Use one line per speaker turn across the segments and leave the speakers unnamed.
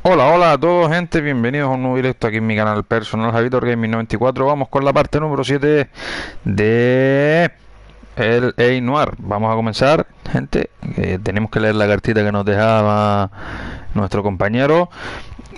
Hola, hola a todos gente, bienvenidos a un nuevo directo aquí en mi canal personal Javitor Gaming 94. Vamos con la parte número 7 de el Noir. Vamos a comenzar, gente. Tenemos que leer la cartita que nos dejaba nuestro compañero.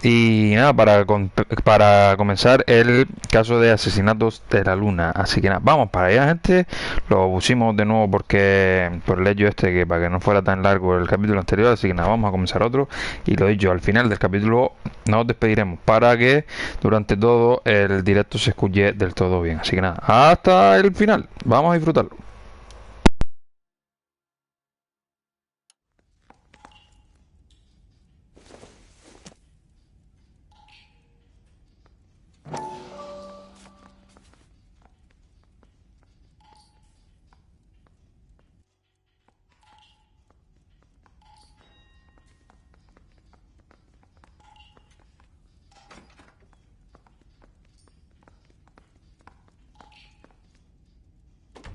Y nada, para comenzar el caso de asesinatos de la luna. Así que nada, vamos para allá, gente. Lo pusimos de nuevo porque por el hecho este que para que no fuera tan largo el capítulo anterior. Así que nada, vamos a comenzar otro. Y lo dicho, al final del capítulo nos despediremos para que durante todo el directo se escuche del todo bien. Así que nada, hasta el final. Vamos a disfrutarlo.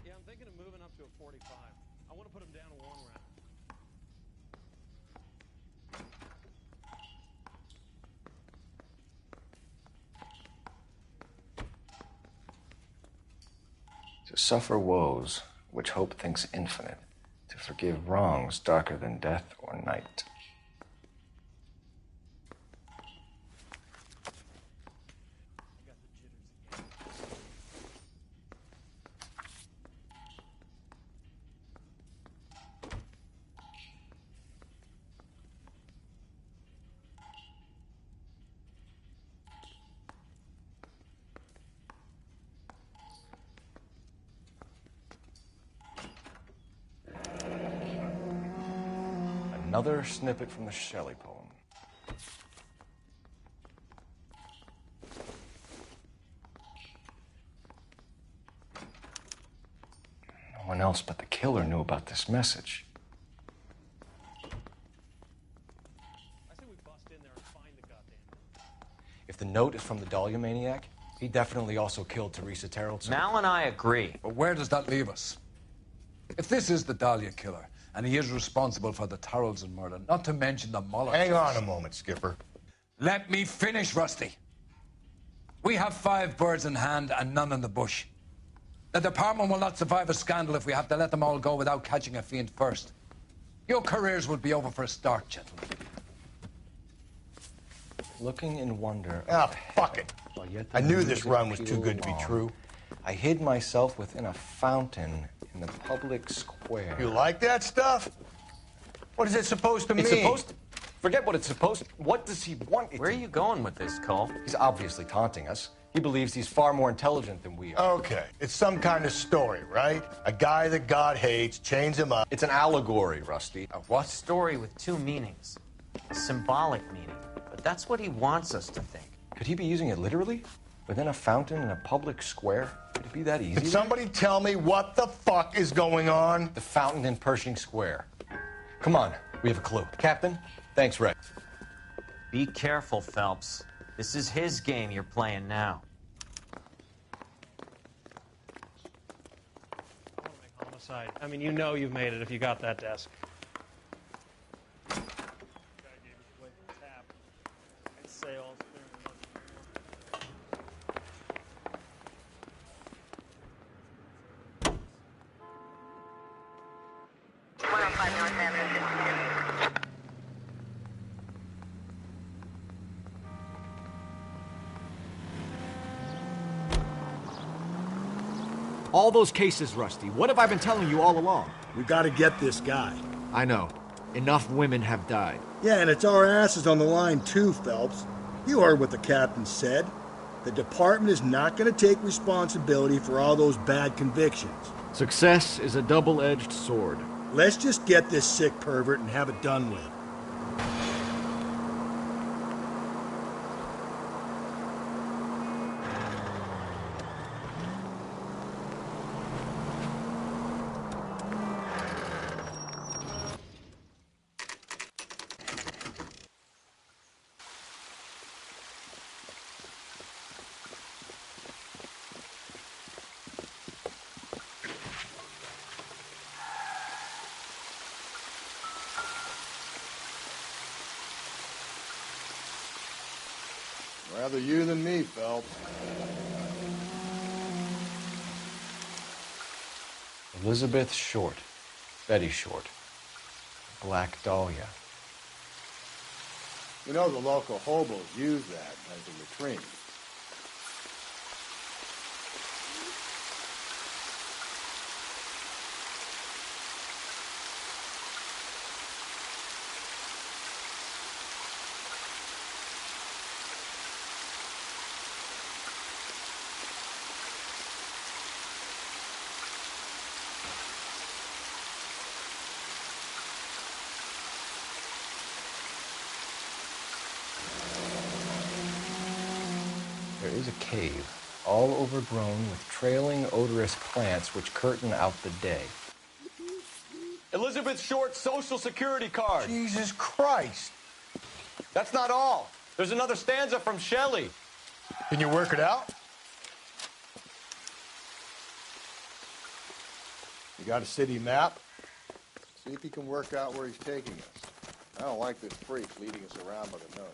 Yeah, I'm thinking of moving up to a 45. I want to put him down one round.
To suffer woes which hope thinks infinite, to forgive wrongs darker than death or night.
I got the jitters again.
Another snippet from the Shelley poem. No one else but the killer knew about this message.
I say we bust in there and find the goddamn thing.
If the note is from the Dahlia maniac, he definitely also killed Teresa Terrellson.
Mal and I agree.
But where does that leave us? If this is the Dahlia killer, and he is responsible for the Tarrelson murder, not to mention the Moloch...
Hang on a moment, Skipper.
Let me finish, Rusty. We have 5 birds in hand and none in the bush. The department will not survive a scandal if we have to let them all go without catching a fiend first. Your careers will be over for a start, gentlemen.
Looking in wonder...
Ah, fuck it. I knew this run was too good to be true.
I hid myself within a fountain in the public square.
You like that stuff? What is it supposed to mean?
It's supposed to... Forget what it's supposed to... What does he want it
Where are
to...
you going with this, Cole?
He's obviously taunting us. He believes he's far more intelligent than we are.
Okay, it's some kind of story, right? A guy that God hates, chains him up.
It's an allegory, Rusty.
A what?
Story with 2 meanings. A symbolic meaning. But that's what he wants us to think.
Could he be using it literally? Within a fountain in a public square? Could it be that easy?
Can somebody tell me what the fuck is going on?
The fountain in Pershing Square. Come on, we have a clue. Captain, thanks, Ray.
Be careful, Phelps. This is his game you're playing now.
I want to make homicide. I mean, you know you've made it if you got that desk. Guy gave us away from tap. I'd say all clear and nothing more.
All those cases, Rusty. What have I been telling you all along?
We gotta get this guy.
I know. Enough women have died.
Yeah, and it's our asses on the line too, Phelps. You heard what the captain said. The department is not gonna take responsibility for all those bad convictions.
Success is a double-edged sword.
Let's just get this sick pervert and have it done with.
Rather you than me, Phelps.
Elizabeth Short. Betty Short. Black Dahlia.
You know the local hobos use that as a latrine.
There is a cave, all overgrown with trailing, odorous plants which curtain out the day.
Elizabeth Short's Social Security card.
Jesus Christ!
That's not all. There's another stanza from Shelley.
Can you work it out? You got a city map? See if you can work out where he's taking us. I don't like this freak leading us around by the nose.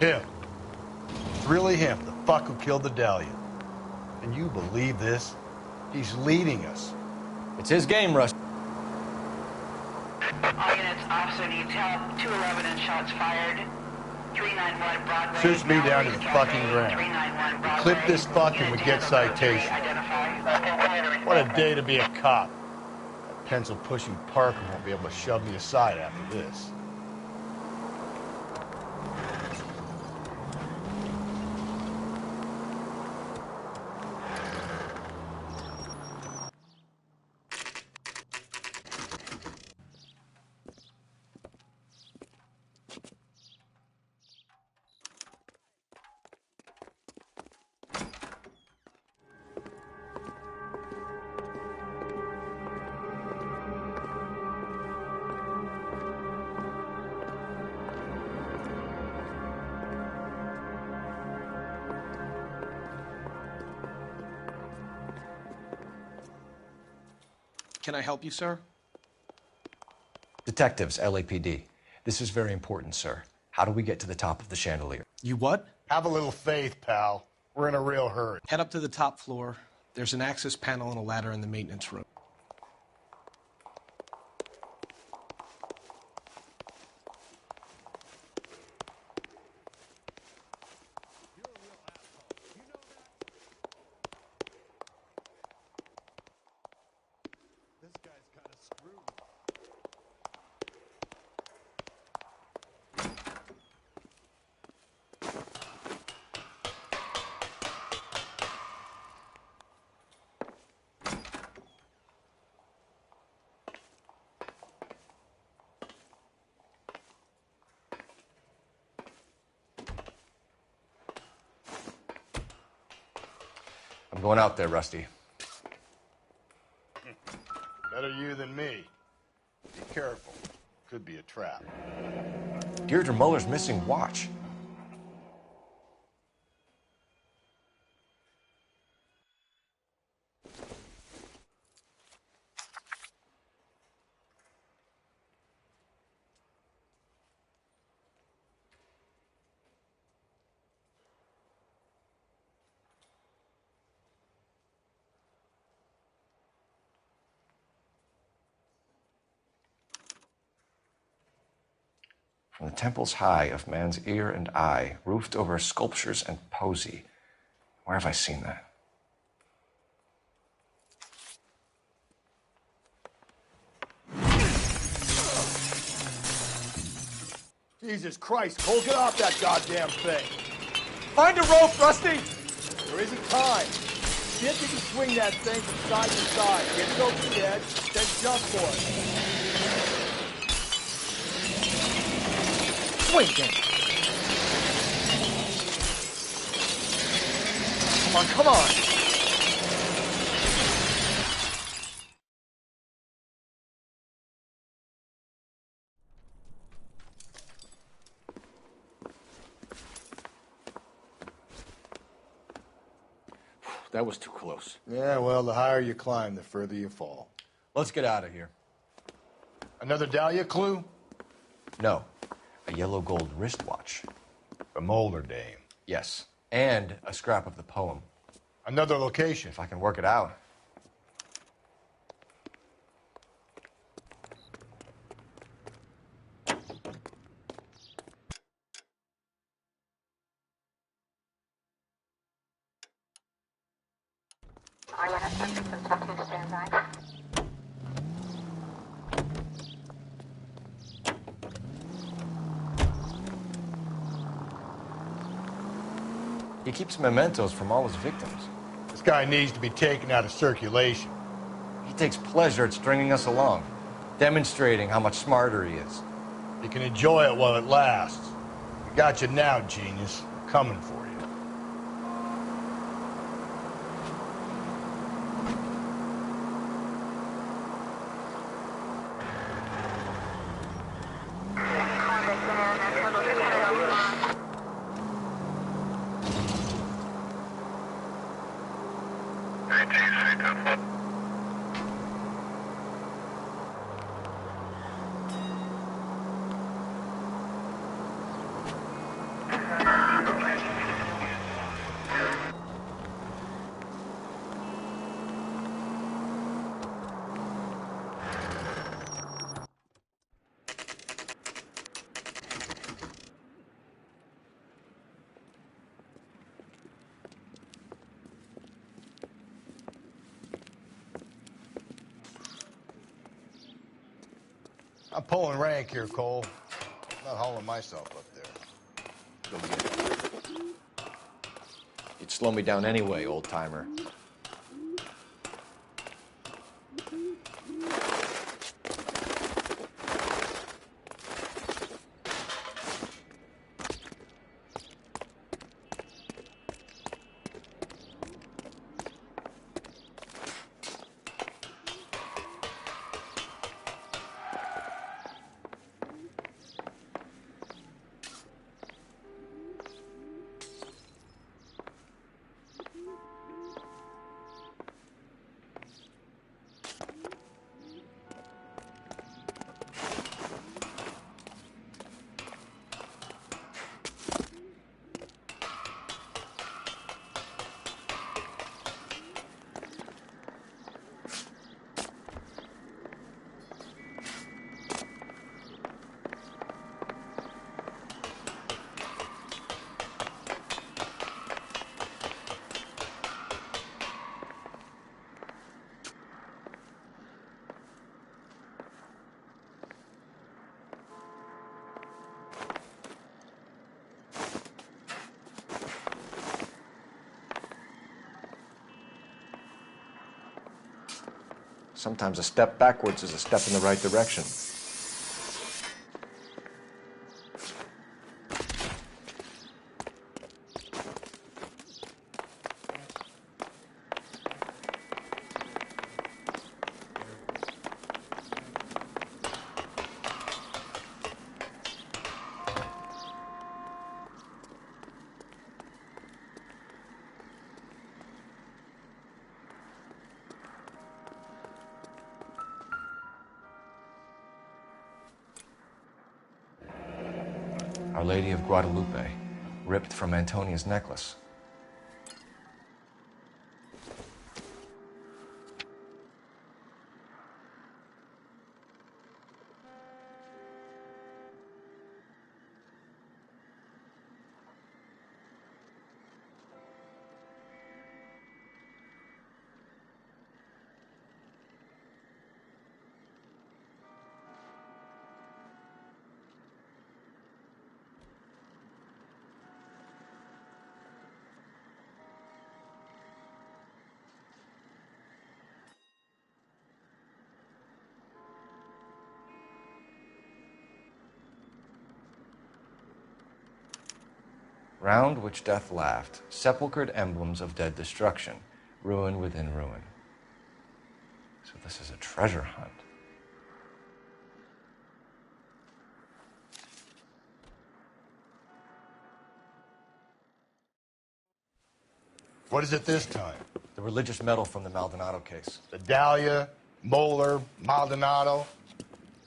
Him. It's really him, the fuck who killed the Dahlia. Can you believe this? He's leading us.
It's his game, Russ.
All units, officer needs help. 211 and shots fired. 391 Broadway.
Shoots me down to the fucking ground.
391
We
Broadway.
clip this fuck and we get citation. What a day to be a cop. That pencil-pushing Parker won't be able to shove me aside after this.
Can I help you, sir?
Detectives, LAPD. This is very important, sir. How do we get to the top of the chandelier?
You what?
Have a little faith, pal. We're in a real hurry.
Head up to the top floor. There's an access panel and a ladder in the maintenance room.
I'm going out there, Rusty.
Better you than me. Be careful. Could be a trap.
Deirdre Muller's missing watch. From the temples high of man's ear and eye, roofed over sculptures and poesy. Where have I seen that?
Jesus Christ, Cole, get off that goddamn thing.
Find a rope, Rusty!
There isn't time. See if you can swing that thing from side to side. Get it over the edge, then jump for it. Swing then. Come on, come on.
That was too close.
Yeah, well, the higher you climb, the further you fall.
Let's get out of here. Another Dahlia clue?
No. A yellow gold wristwatch.
A Molar dame.
Yes. And a scrap of the poem.
Another location.
If I can work it out. He keeps mementos from all his victims.
This guy needs to be taken out of circulation.
He takes pleasure at stringing us along, demonstrating how much smarter he is.
You can enjoy it while it lasts. We got you now, genius. We're coming for you. I'm pulling rank here, Cole. I'm not hauling myself up there. Go get it.
You'd slow me down anyway, old-timer. Sometimes a step backwards is a step in the right direction. Our Lady of Guadalupe, ripped from Antonia's necklace. round which death laughed, sepulchred emblems of dead destruction, ruin within ruin. So this is a treasure hunt.
What is it this time?
The religious medal from the Maldonado case.
The Dahlia, Moeller, Maldonado.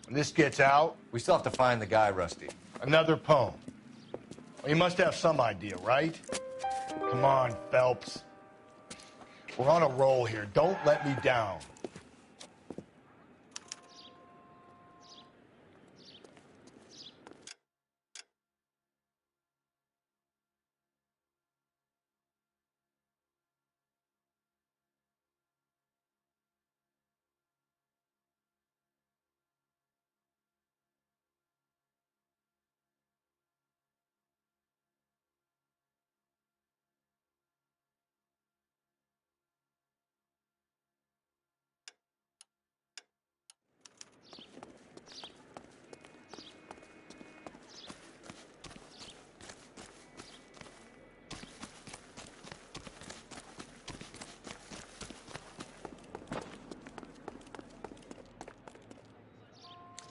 When this gets out...
We still have to find the guy, Rusty.
Another poem. Well, you must have some idea, right? Come on, Phelps. We're on a roll here. Don't let me down.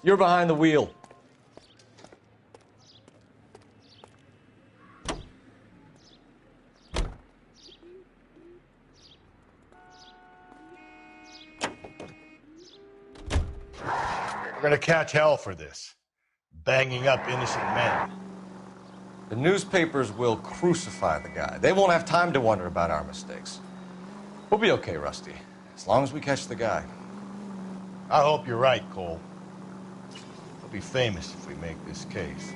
You're behind the wheel.
We're gonna catch hell for this. Banging up innocent men.
The newspapers will crucify the guy. They won't have time to wonder about our mistakes. We'll be okay, Rusty, as long as we catch the guy.
I hope you're right, Cole. We'll be famous if we make this case.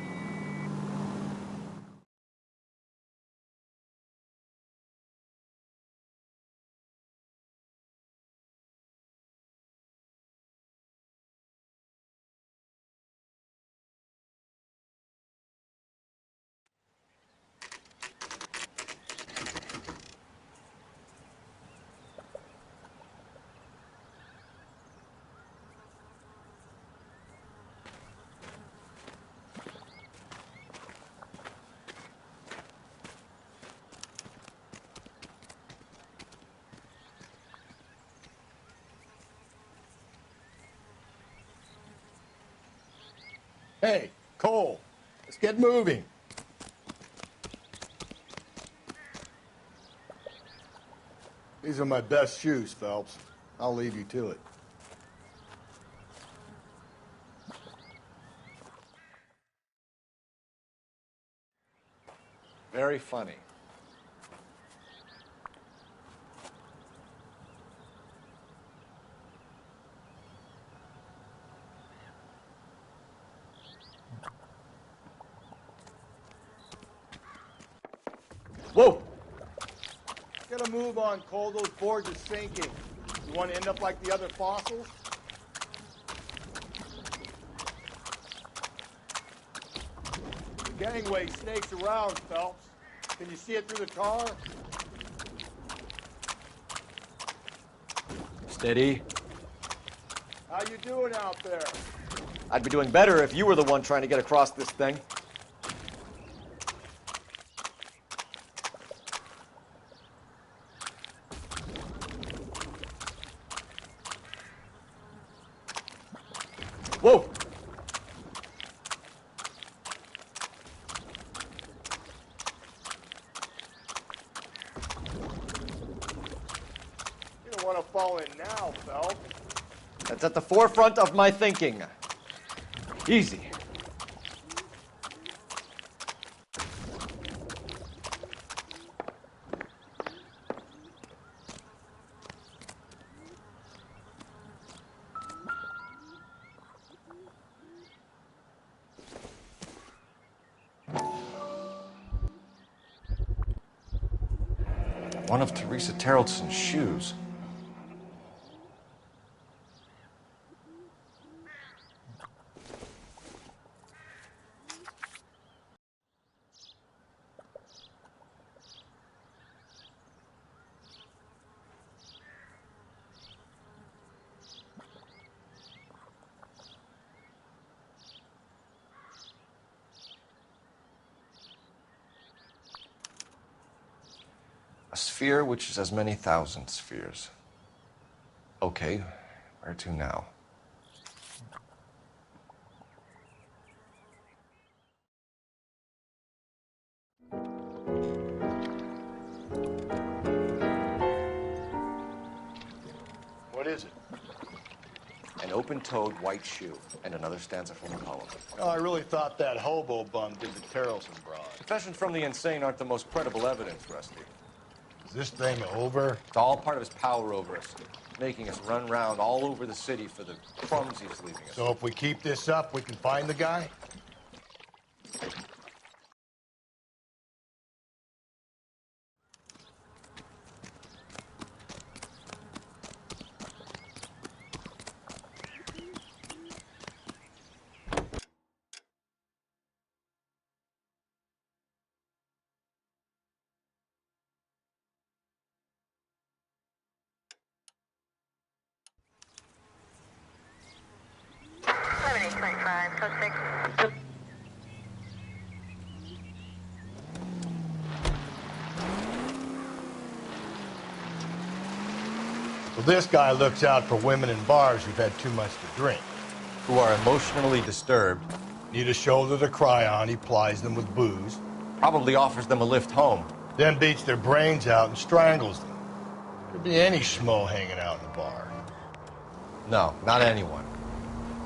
Hey, Cole, let's get moving. These are my best shoes, Phelps. I'll leave you to it.
Very funny. Whoa!
Get a move on, Cole. Those boards are sinking. You want to end up like the other fossils? The gangway snakes around, Phelps. Can you see it through the tar?
Steady.
How you doing out there?
I'd be doing better if you were the one trying to get across this thing. Whoa!
You don't want to fall in now, Phelps.
That's at the forefront of my thinking. Easy.
One of Teresa Terrelson's shoes. sphere, which is as many thousand spheres. Okay, where to now?
What is it?
An open-toed white shoe, and another stanza from the poem.
Oh, I really thought that hobo bum did the Terrelson broad.
Confessions from the insane aren't the most credible evidence, Rusty.
Is this thing over?
It's all part of his power over us, making us run round all over the city for the crumbs he's leaving us.
So if we keep this up, we can find the guy? Well, this guy looks out for women in bars who've had too much to drink.
Who are emotionally disturbed.
Need a shoulder to cry on, he plies them with booze.
Probably offers them a lift home.
Then beats their brains out and strangles them. Could be any schmo hanging out in the bar.
No, not anyone.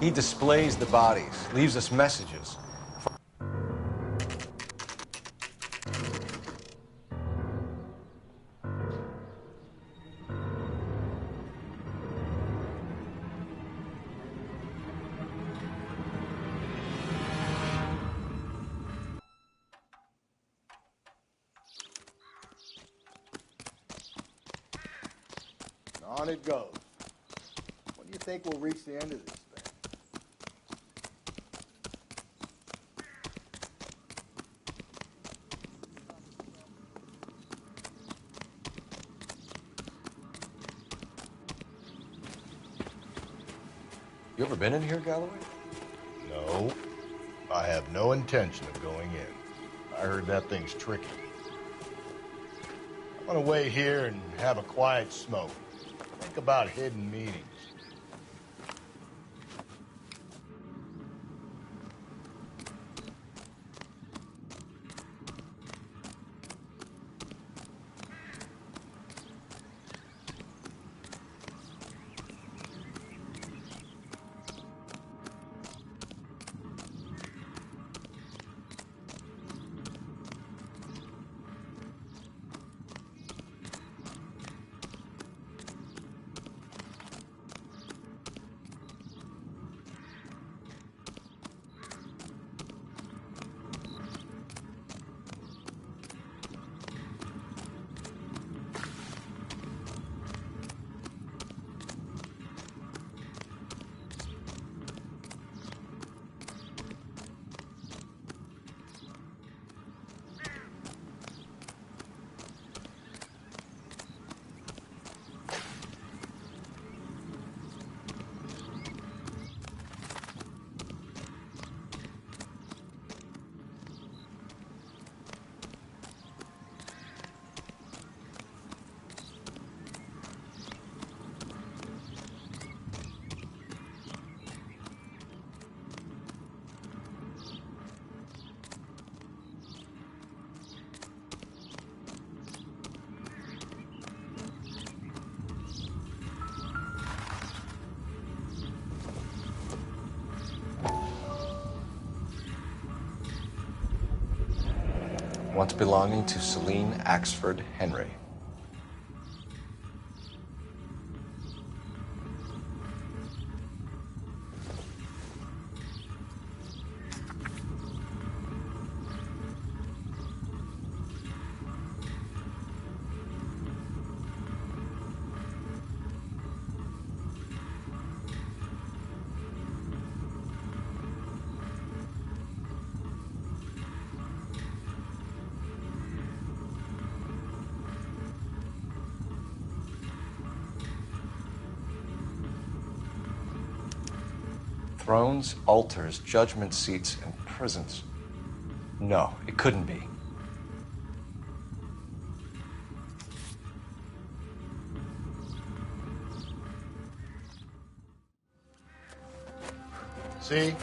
He displays the bodies, leaves us messages.
On it goes. When do you think we'll reach the end of this thing?
You ever been in here, Galloway?
No. I have no intention of going in. I heard that thing's tricky. I want to wait here and have a quiet smoke. Think about hidden meanings.
Once belonging to Celine Axford Henry. Thrones, altars, judgment seats, and prisons. No, it couldn't be.
See?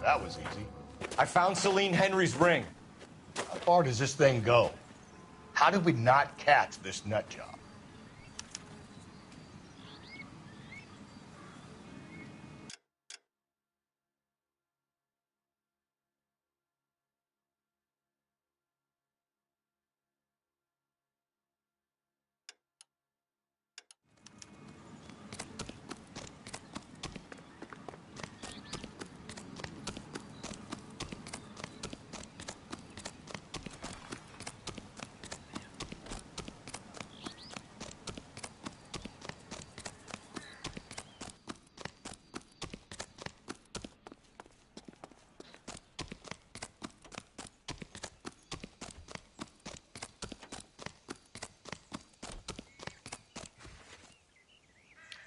That was easy.
I found Celine Henry's ring.
How far does this thing go? How did we not catch this nut job?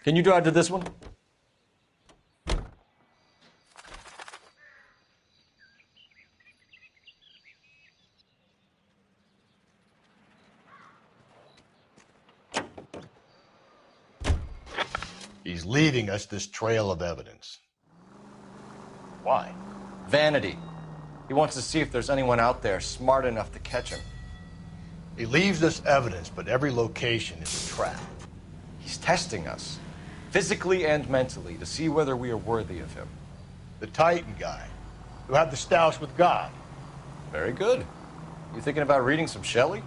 Can you drive to this one?
He's leaving us this trail of evidence. Why?
Vanity. He wants to see if there's anyone out there smart enough to catch him.
He leaves us evidence, but every location is a trap.
He's testing us, physically and mentally, to see whether we are worthy of him.
The Titan guy, who had the stoush with God.
Very good. You thinking about reading some Shelley?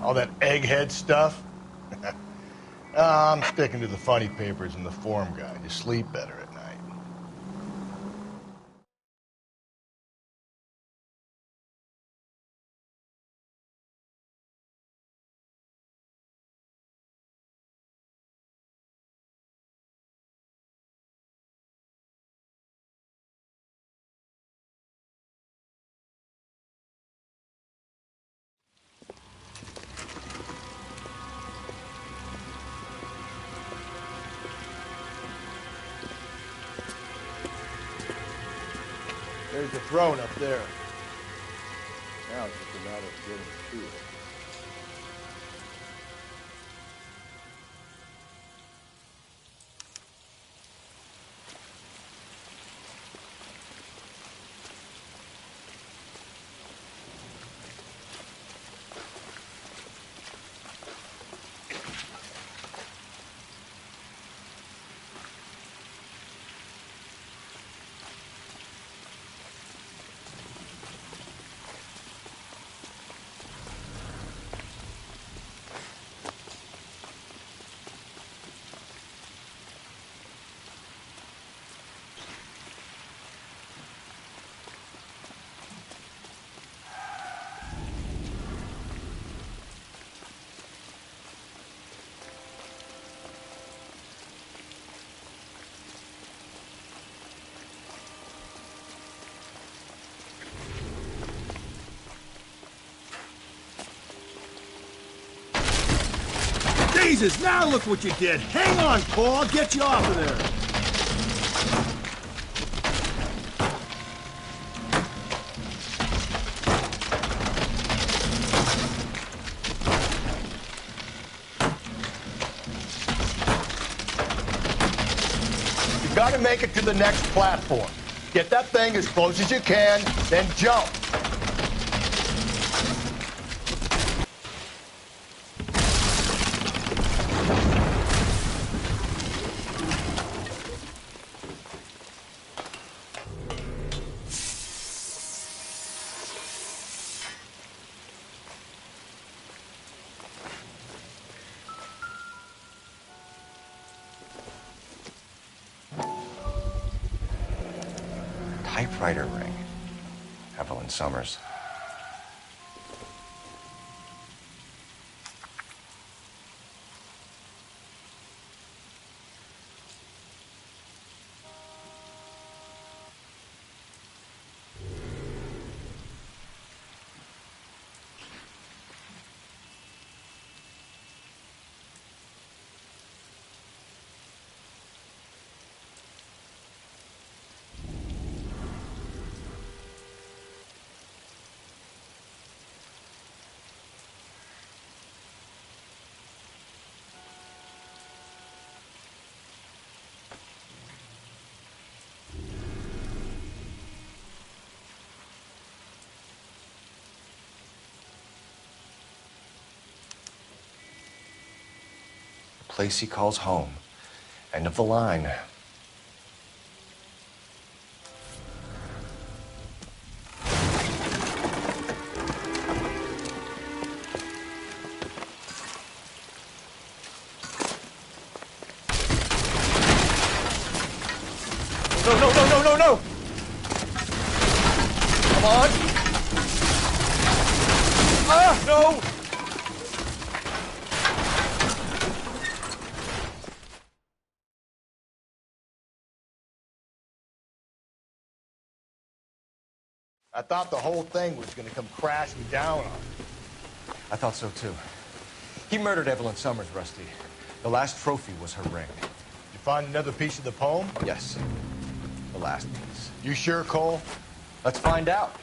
All that egghead stuff? I'm sticking to the funny papers and the form guide. You sleep better at night. There's the throne up there. Now it's just a matter of getting to it.
Jesus, now look what you did. Hang on, Paul. I'll get you off of there.
You gotta make it to the next platform. Get that thing as close as you can, then jump.
Typewriter ring. Evelyn Summers. place he calls home. End of the line.
No, no, no, no, no, no! Come on! Ah, no!
I thought the whole thing was gonna come crashing down on me.
I thought so too. He murdered Evelyn Summers, Rusty. The last trophy was her ring.
Did you find another piece of the poem?
Yes. The last piece.
You sure, Cole?
Let's find out.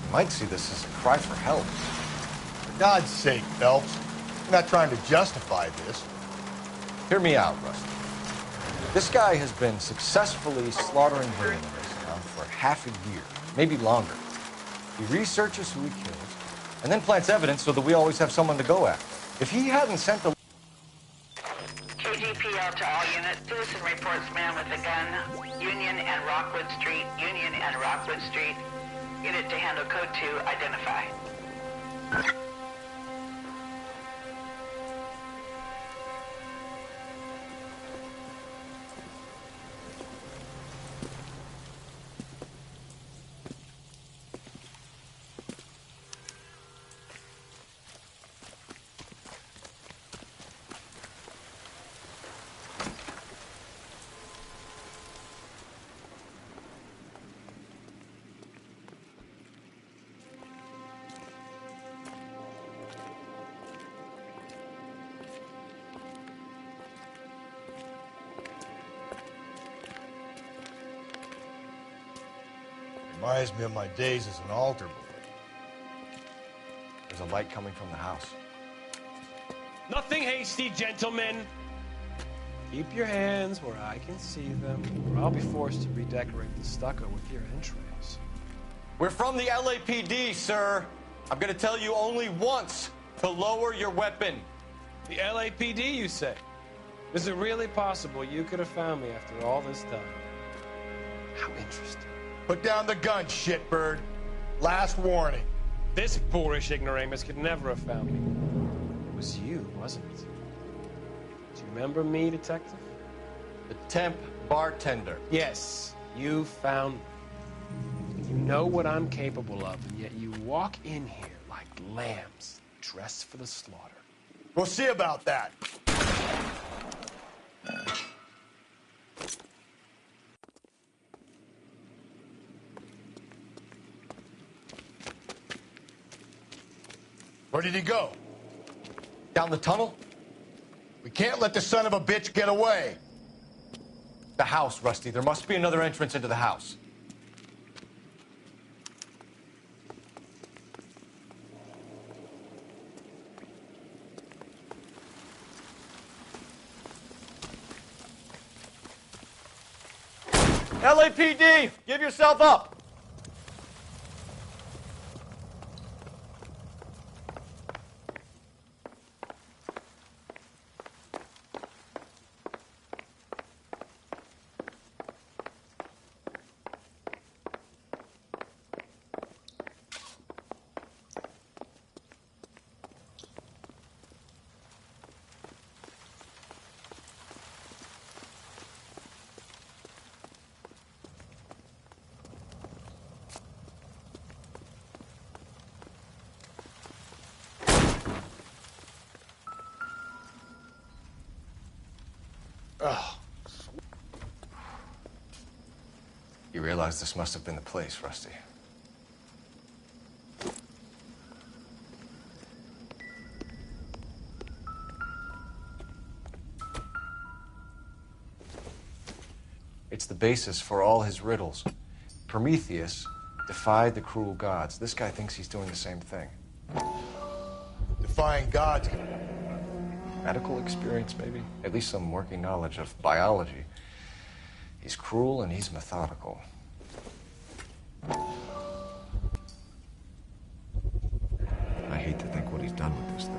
You might see this as a cry for help.
For God's sake, Phelps. I'm not trying to justify this.
Hear me out, Rusty. This guy has been successfully slaughtering women now for half a year, maybe longer. He researches who he kills, and then plants evidence so that we always have someone to go after. If he hadn't sent the...
KGPL to all units. Citizen reports man with a gun. Union and Rockwood Street. Union and Rockwood Street. Unit to handle code 2. Identify.
Reminds me of my days as an altar boy.
There's a light coming from the house.
Nothing hasty, gentlemen. Keep your hands where I can see them, or I'll be forced to redecorate the stucco with your entrails.
We're from the LAPD, sir. I'm gonna tell you only once to lower your weapon.
The LAPD, you say? Is it really possible you could have found me after all this time? How interesting.
Put down the gun, shitbird. Last warning.
This boorish ignoramus could never have found me. It was you, wasn't it? Do you remember me, detective?
The temp bartender.
Yes, you found me. You know what I'm capable of, and yet you walk in here like lambs, dressed for the slaughter.
We'll see about that. Where did he go?
Down the tunnel?
We can't let the son of a bitch get away.
The house, Rusty. There must be another entrance into the house.
LAPD, give yourself up.
Ugh.
You realize this must have been the place, Rusty. It's the basis for all his riddles. Prometheus defied the cruel gods. This guy thinks he's doing the same thing.
Defying gods.
Medical experience, maybe? At least some working knowledge of biology. He's cruel and he's methodical. I hate to think what he's done with this thing.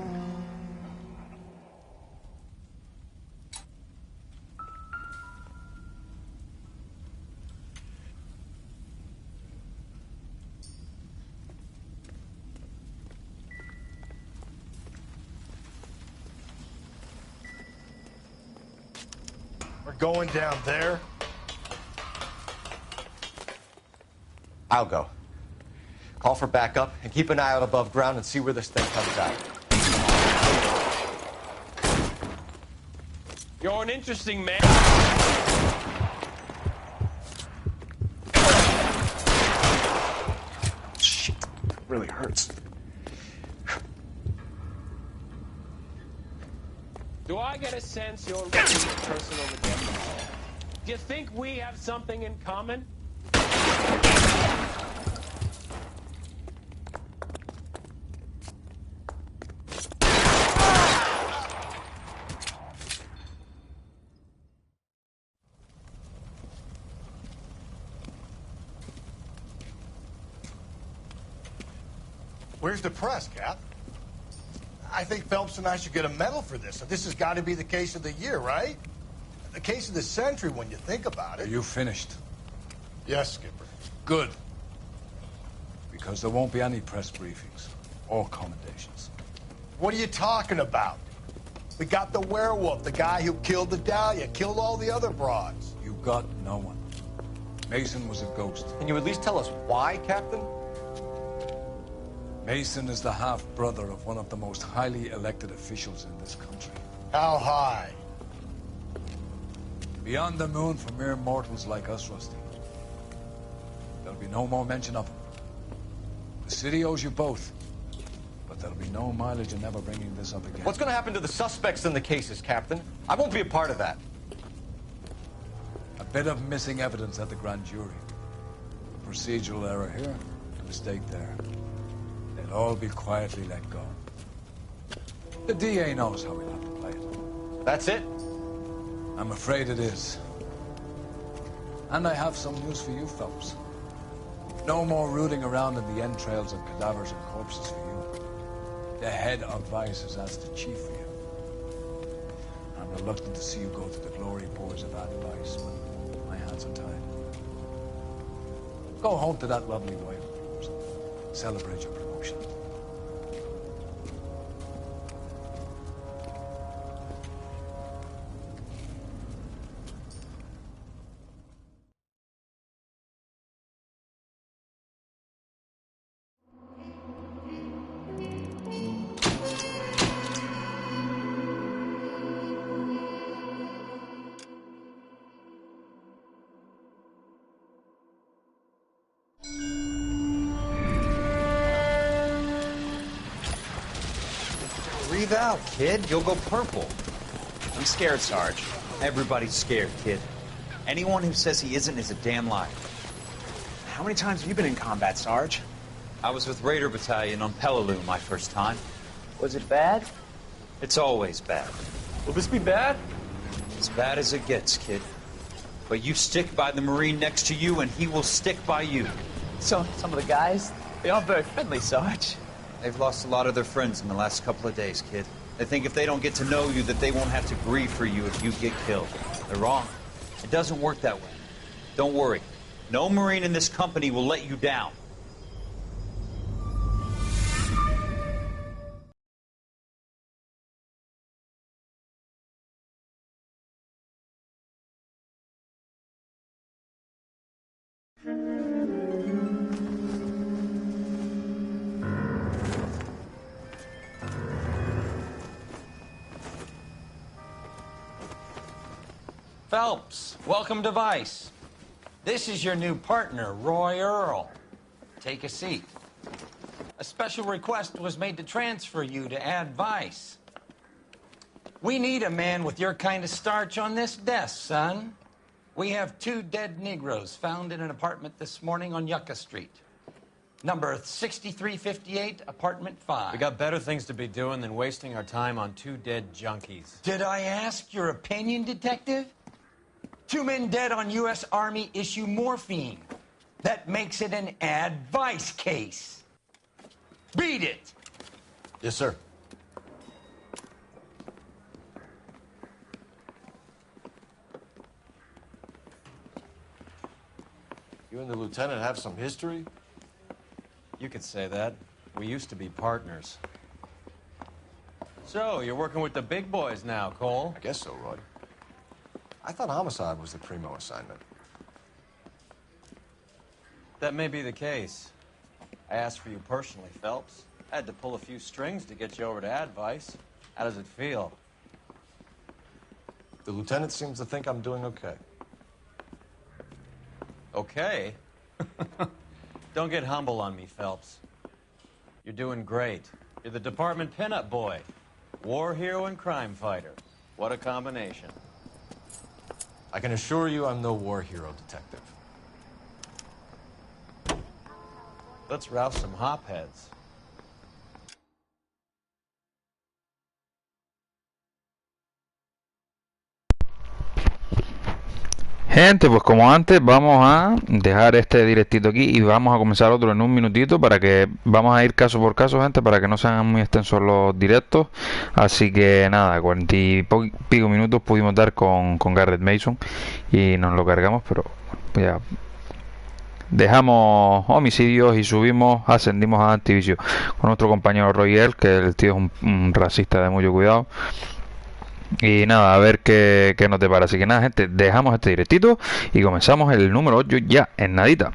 We're going down there.
I'll go. Call for backup and keep an eye out above ground and see where this thing comes out.
You're an interesting man.
Shit, really hurts.
Do I get a sense you're really a person over there? Do you think we have something in common?
Where's the press, Cap? I think Phelps and I should get a medal for this. This has got to be the case of the year, right? The case of the century when you think about it.
Are you finished?
Yes, Skipper.
Good. Because there won't be any press briefings or commendations.
What are you talking about? We got the werewolf, the guy who killed the Dahlia, killed all the other broads.
You got no one. Mason was a ghost.
Can you at least tell us why, Captain?
Mason is the half-brother of one of the most highly elected officials in this country.
How high?
Beyond the moon for mere mortals like us, Rusty. There'll be no more mention of him. The city owes you both. But there'll be no mileage in ever bringing this up again.
What's going to happen to the suspects in the cases, Captain? I won't be a part of that.
A bit of missing evidence at the grand jury. A procedural error here, a mistake there. They'll all be quietly let go. The DA knows how we'll have to play it.
That's it?
I'm afraid it is. And I have some news for you, Phelps. No more rooting around in the entrails of cadavers and corpses for you. The head of Vice has asked the chief for you. I'm reluctant to see you go to the glory boards of that Vice when my hands are tied. Go home to that lovely wife of yours. Celebrate your promotion.
Breathe out, kid. You'll go purple. I'm scared, Sarge. Everybody's scared, kid. Anyone who says he isn't is a damn liar. How many times have you been in combat, Sarge? I was with Raider Battalion on Peleliu my first time. Was it bad? It's always bad. Will this be bad? As bad as it gets, kid. But you stick by the Marine next to you, and he will stick by you.
So, some of the guys, they aren't very friendly, Sarge.
They've lost a lot of their friends in the last couple of days, kid. They think if they don't get to know you, that they won't have to grieve for you if you get killed. They're wrong. It doesn't work that way. Don't worry. No Marine in this company will let you down.
Phelps, welcome to Vice. This is your new partner, Roy Earl. Take a seat. A special request was made to transfer you to add Vice. We need a man with your kind of starch on this desk, son. We have 2 dead Negroes found in an apartment this morning on Yucca Street. Number 6358, apartment 5.
We got better things to be doing than wasting our time on 2 dead junkies.
Did I ask your opinion, detective? 2 men dead on U.S. Army issue morphine. That makes it an advice case. Read it.
Yes, sir. You and the lieutenant have some history?
You could say that. We used to be partners. So, you're working with the big boys now, Cole?
I guess so, Roy. I thought homicide was the primo assignment.
That may be the case. I asked for you personally, Phelps. I had to pull a few strings to get you over to advice. How does it feel?
The lieutenant seems to think I'm doing okay.
Okay? Don't get humble on me, Phelps. You're doing great. You're the department pinup boy. War hero and crime fighter. What a combination.
I can assure you I'm no war hero, detective.
Let's rouse some hopheads.
Gente, pues como antes vamos a dejar este directito aquí y vamos a comenzar otro en un minutito para que vamos a ir caso por caso, gente, para que no sean muy extensos los directos. Así que nada, 40 y pico minutos pudimos dar con Garrett Mason y nos lo cargamos, pero ya dejamos homicidios y ascendimos a Antivicio con nuestro compañero Royel, que el tío es un racista de mucho cuidado. Y nada, a ver qué nos depara. Así que nada, gente, dejamos este directito y comenzamos el número 8 ya en nadita.